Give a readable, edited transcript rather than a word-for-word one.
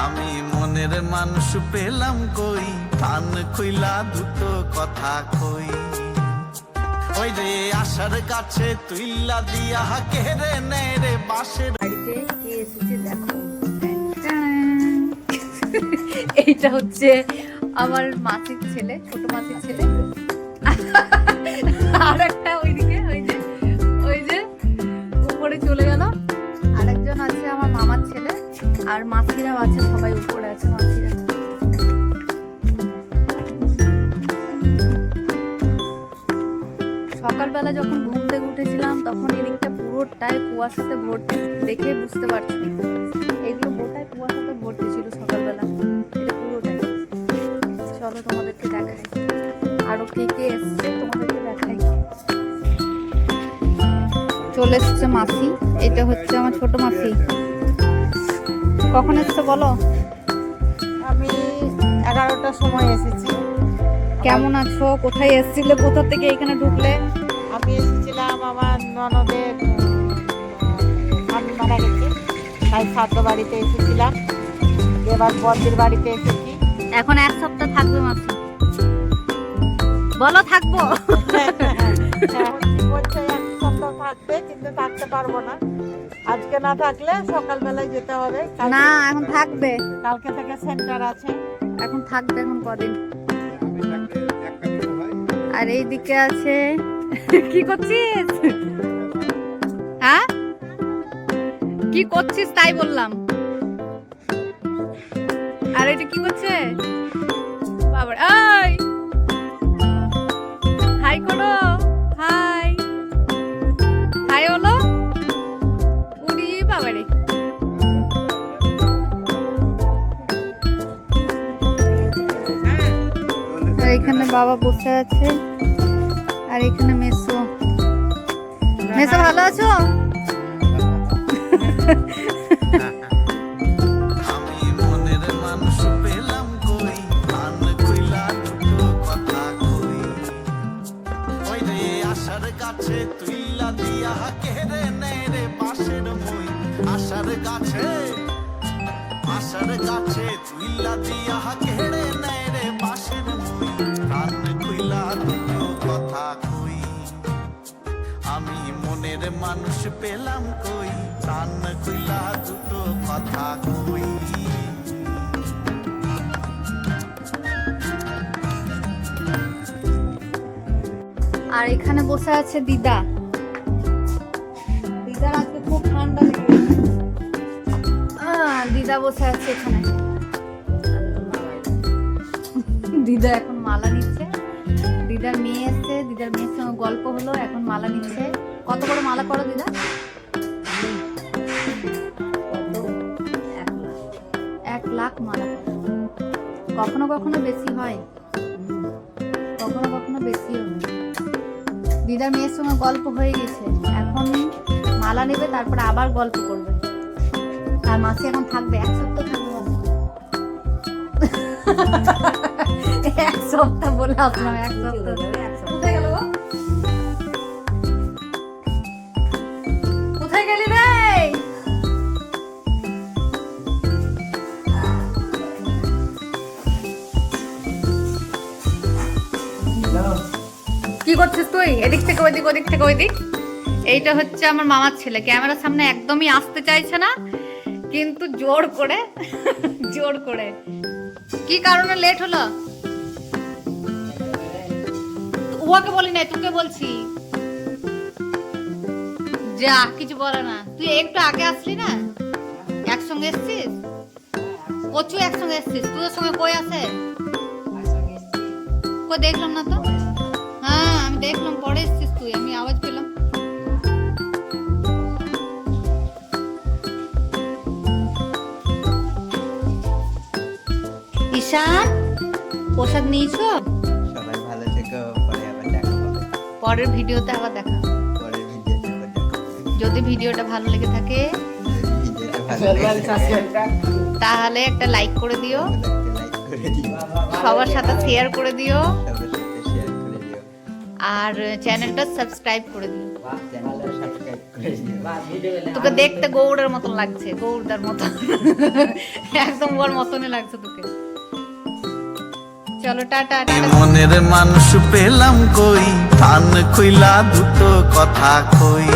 আমি মনের মানুষ পেলাম কই, কান খুইলা দুটো কথা কই। ওই রে আশার কাছে তুইলা দিয়া কেড়ে নে রে বাসের। বাড়িতে কে এসেছে দেখো, এইটা হচ্ছে আমার মাসির ছেলে, ছোট মাসির ছেলে। আর একটা ওইদিকে ওই যে উপরে চলে গেল। আরেকজন আছে আমার মামার ছেলে, আর মাসিরাও আছে, সবাই উপরে আছে মাসিরা। সকালবেলা যখন ঘুম থেকে উঠেছিলাম তখন এদিকটা পুরোটাই কুয়াশাতে ভর্তি, দেখে বুঝতে পারছি এগুলো গোটাই কুয়াশাতে ভর্তি ছিল সকালবেলা, এটা পুরোটাই। চলো তোমাদেরকে দেখাই আরো কে কে এসছে, তোমাদেরকে দেখাই। চলে এসছে মাসি, এটা হচ্ছে আমার ছোট মাসি। কখন এসছে বলো? আমি 11টার সময় এসেছি। কেমন আছো? কোথায় এসেছিলে? কোথা থেকে এখানে ঢুকলে? আমি এসেছিলাম আমার ননদের স্বামী মারা গেছে, তাই শ্রাদ্ধ বাড়িতে এসেছিলাম। এবার বন্দির বাড়িতে এসেছি। এখন 1 সপ্তাহ থাকবে মাসি, বলো থাকবো। বলছে 1 সপ্তাহ থাকবে, কিন্তু থাকতে পারবো না। আজকে না থাকলে সকালবেলায় যেতে হবে। না এখন থাকবে, কালকে থেকে সেন্টার আছে। এখন থাকবে, এখন কদিন। আর এইদিকে আছে, কি করছিস? হ্যাঁ কি করছিস তাই বললাম। আর এটা কি করছে? বাবা এই হাই করো, হাই হাই হলো। উড়ি বাবারে, আর এখানে বাবা বসে আছে, আর এখানে মেসো। মেসো ভালো আছো? আমি মনের মানুষ পেলাম কই, কান খুইলা দুটো কথা কই। ওই রে আশার কাছে তুইলা দিয়া কেড়ে নে রে বাসের মই। আশার কাছে তুইলা দিয়া কেড়ে নে রে বাসের মই। কান খুইলা দুটো কথা কই, আমি মনের মানুষ পেলাম কই, কান খুইলা দুটো কথা কই। আর এখানে বসে আছে দিদা। দিদার আজকে খুব ঠান্ডা লেগেছে। দিদা বসে আছে এখানে। দিদা এখন মালা নিচ্ছে। দিদার মেয়ে এসছে, দিদার মেয়ের সঙ্গে গল্প হলো, এখন মালা নিচ্ছে। কত বড় মালা করো দিদা? 1 লাখ মালা করো। কখনো কখনো বেশি হয়, কখনো কখনো বেশি হয়। দিদার মেয়ের সঙ্গে গল্প হয়ে গেছে, এখন মালা নেবে, তারপরে আবার গল্প করবে। আর মাসি এখন থাকবে 1 সপ্তাহ থাকবে। 1 সপ্তাহ বলে আসলাম, 1 সপ্তাহ। কোথায় গেল গো? কোথায় গেলি রে? কি করছিস তুই? এদিক থেকে ওইদিক, ওদিক থেকে ওইদিক। এইটা হচ্ছে আমার মামার ছেলে, ক্যামেরার সামনে একদমই আসতে চাইছে না, কিন্তু জোর করে জোর করে। কি কারণে লেট হলো? ওকে বলি নাই, তোকে বলছি। যা, কিছু বলে না। তুই একটু আগে আসলি না, একসঙ্গে এসছিস, কচু একসঙ্গে এসছিস। তুই ওর সঙ্গে কই আছে? কই দেখলাম না তো। হ্যাঁ আমি দেখলাম, পরে এসছিস তুই, আমি আওয়াজ পেলাম। ঈশান, প্রসাদ নিয়েছো? সবাই ভালো থেকো, পরে আবার দেখা হবে। পরের ভিডিওতে আবার দেখা হবে। পরের ভিডিওতে আবার দেখা হবে। যদি ভিডিওটা ভালো লেগে থাকে ভিডিওটা ভালো লেগে থাকে তাহলে একটা লাইক করে দিও, একটা লাইক করে দিও, সবার সাথে শেয়ার করে দিও, সবার সাথে শেয়ার করে দিও। আর চ্যানেলটা সাবস্ক্রাইব করে দিও। চ্যানেলটা সাবস্ক্রাইব করে দিও। তোকে দেখতে গৌড়ের মতন লাগছে, গৌড়দার মতন একদম ওর মতনই লাগছে তোকে। চলো টাটা টাটা। মনের মানুষ পেলাম কই, কান খুইলা দুটো কথা কই।